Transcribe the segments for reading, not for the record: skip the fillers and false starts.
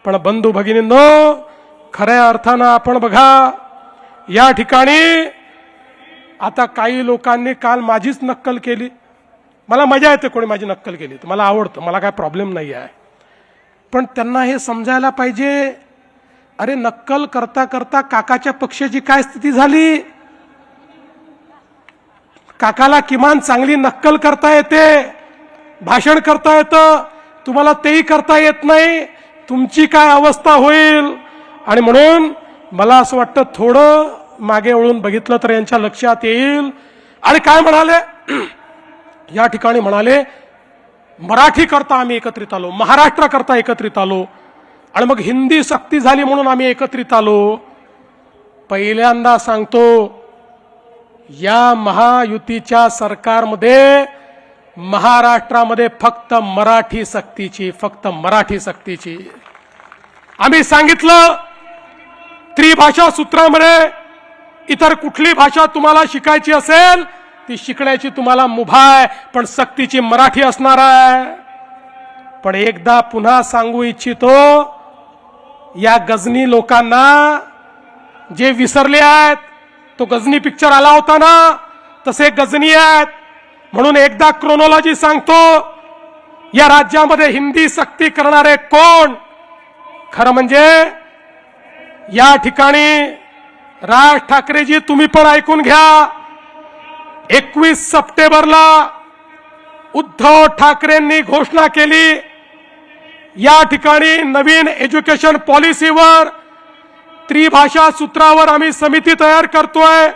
पण बंधू भगिनींनो, खऱ्या अर्थानं आपण बघा, या ठिकाणी आता काही लोकांनी काल माझीच नक्कल केली. मला मजा येते कोणी माझी नक्कल केली तर, मला आवडतं, मला काय प्रॉब्लेम नाही आहे. पण त्यांना हे समजायला पाहिजे, अरे नक्कल करता करता काकाच्या पक्षाची काय स्थिती झाली. काकाला किमान चांगली नक्कल करता येते, भाषण करता येतं, तुम्हाला तेही करता येत नाही. तुमची काय अवस्था होईल. आणि म्हणून मला असं वाटतं थोडं मागे वळून बघितलं तर यांच्या लक्षात येईल. आणि काय म्हणाले या ठिकाणी, म्हणाले मराठी करता आम्ही एकत्रित आलो, महाराष्ट्र करता एकत्रित आलो, आणि मग हिंदी सक्ती झाली म्हणून आम्ही एकत्रित आलो. पहिल्यांदा सांगतो, या महायुतीच्या सरकारमध्ये महाराष्ट्रामध्ये फक्त मराठी सक्तीची, फक्त मराठी सक्तीची. आम्ही सांगितलं त्रिभाषा सूत्रामध्ये इतर कुठली भाषा तुम्हाला शिकायची असेल ती शिकण्याची तुम्हाला मुभा आहे, पण सक्तीची मराठी असणार आहे. पण एकदा पुन्हा सांगू इच्छितो, या गजनी लोकांना जे विसरले आहेत, तो गजनी पिक्चर आला होता ना, तसे गजनी आहेत. म्हणून एकदा क्रोनॉलॉजी सांगतो, या राज्यामध्ये हिंदी सक्ती करणारे कोण. खरं म्हणजे या ठिकाणी राज ठाकरेजी तुम्ही पण ऐकून घ्या. 21 सप्टेंबरला उद्धव ठाकरेंनी घोषणा केली, या ठिकाणी नवीन एज्युकेशन पॉलिसीवर, त्रिभाषा सूत्रावर आम्ही समिती तयार करतोय.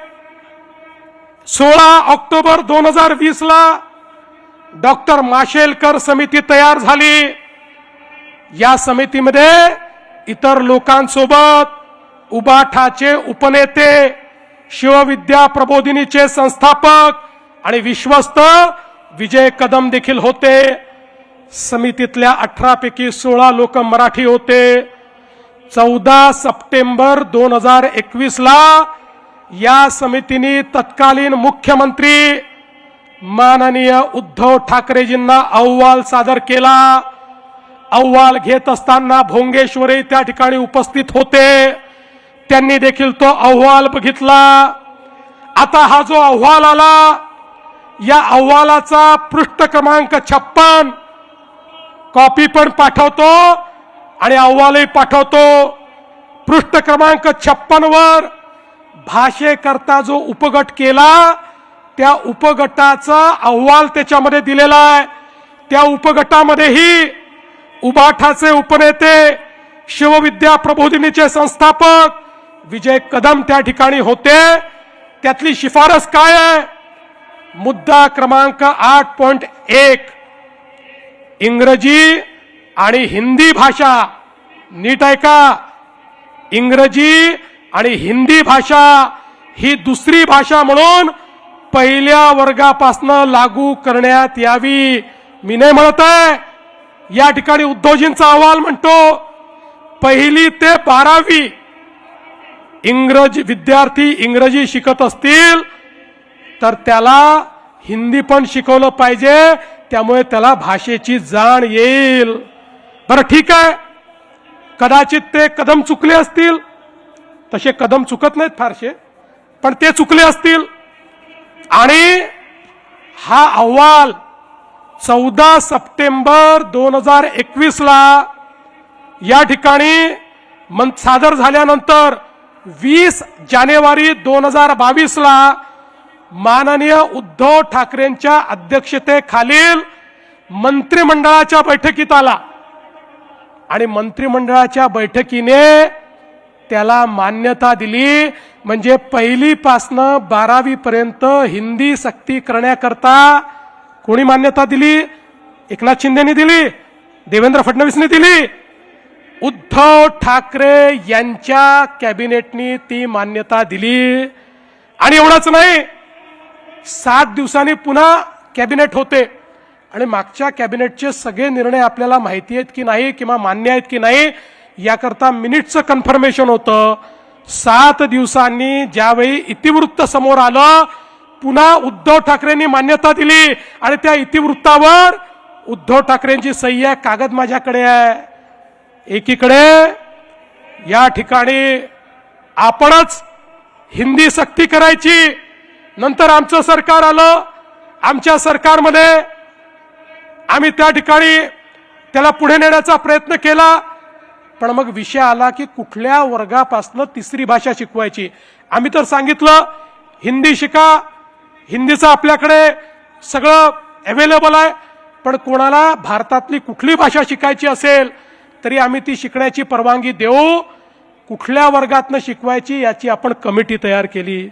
16 ऑक्टोबर 2020 ला डॉक्टर माशेलकर समिती तयार झाली. या समितीमध्ये इतर लोकांसोबत उबाठाचे उपनेते, शिवविद्या प्रबोधिनीचे संस्थापक आणि विश्वस्त विजय कदम देखील होते. समितीतल्या 18 पैकी 16 लोक मराठी होते. 14 सप्टेंबर 2021 ला या समितीने तत्कालीन मुख्यमंत्री माननीय उद्धव ठाकरेजींना अहवाल सादर केला. अहवाल घेत असताना भोंगेश्वरी त्या ठिकाणी उपस्थित होते. त्यांनी देखील तो अहवाल बघितला. आता हा जो अहवाल आला, या अहवालाचा पृष्ठ क्रमांक 56 कॉपी पण पाठवतो आणि अहवालही पाठवतो. पृष्ठ क्रमांक 56 वर भाषेकरता जो उपगट केला, त्या उपगटाचा अहवाल त्याच्यामध्ये दिलेला आहे. त्या उपगटामध्येही उबाठाचे उपनेते, शिवविद्या प्रबोधिनीचे संस्थापक विजय कदम त्या ठिकाणी होते. त्यातली शिफारस काय आहे? मुद्दा क्रमांक 8.1 इंग्रजी आणि हिंदी भाषा, नीट ऐका, इंग्रजी आणि हिंदी भाषा ही दुसरी भाषा म्हणून पहिल्या वर्गापासून लागू करण्यात यावी. मी नाही म्हणत आहे, या ठिकाणी उद्धवजींचा अहवाल म्हणतो 1ली ते 12वी इंग्रजी विद्यार्थी इंग्रजी शिकत असतील तर त्याला हिंदी पण शिकवलं पाहिजे, त्यामुळे त्याला भाषेची जाण येईल. बरं ठीक आहे, कदाचित ते कदम चुकले असतील, तसे कदम चुकत नाहीत फारसे, पण ते चुकले असतील. आणि हा अहवाल 14 सप्टेंबर 2021 ला या ठिकाणी सादर झाल्यानंतर 20 जानेवारी 2022 ला माननीय उद्धव ठाकरेंच्या अध्यक्षतेखालील मंत्रिमंडळाच्या बैठकीत आला आणि मंत्रिमंडळाच्या बैठकीने त्याला मान्यता दिली. म्हणजे 1ली पासून 12वी पर्यंत हिंदी सक्ती करण्याकरता कोणी मान्यता दिली? एकनाथ शिंदेनी दिली, देवेंद्र फडणवीसनी दिली, उद्धव ठाकरे यांच्या कॅबिनेटनी ती मान्यता दिली. आणि एवढंच नाही, 7 दिवसांनी पुन्हा कॅबिनेट होते आणि मागच्या कॅबिनेटचे सगळे निर्णय आपल्याला माहिती आहेत की नाही किंवा मान्य आहेत की नाही याकरता मिनिटचं कन्फर्मेशन होतं. 7 दिवसांनी ज्यावेळी इतिवृत्त समोर आलं, पुन्हा उद्धव ठाकरेंनी मान्यता दिली आणि त्या इतिवृत्तावर उद्धव ठाकरेंची सही आहे, कागद माझ्याकडे आहे. एकीकडे या ठिकाणी आपणच हिंदी सक्ती करायची, नंतर आमचं सरकार आलं, आमच्या सरकारमध्ये आम्ही त्या ठिकाणी त्याला पुढे नेण्याचा प्रयत्न केला, पण मग विषय आला की कुठल्या वर्गापासून तिसरी भाषा शिकवायची. आम्ही तर सांगितलं हिंदी शिका, हिंदीचं आपल्याकडे सगळं अवेलेबल आहे, पण कोणाला भारतातली कुठली भाषा शिकायची असेल तरी आम्ही ती शिकण्याची परवानगी देऊ. कुठल्या वर्गातनं शिकवायची याची आपण कमिटी तयार केली.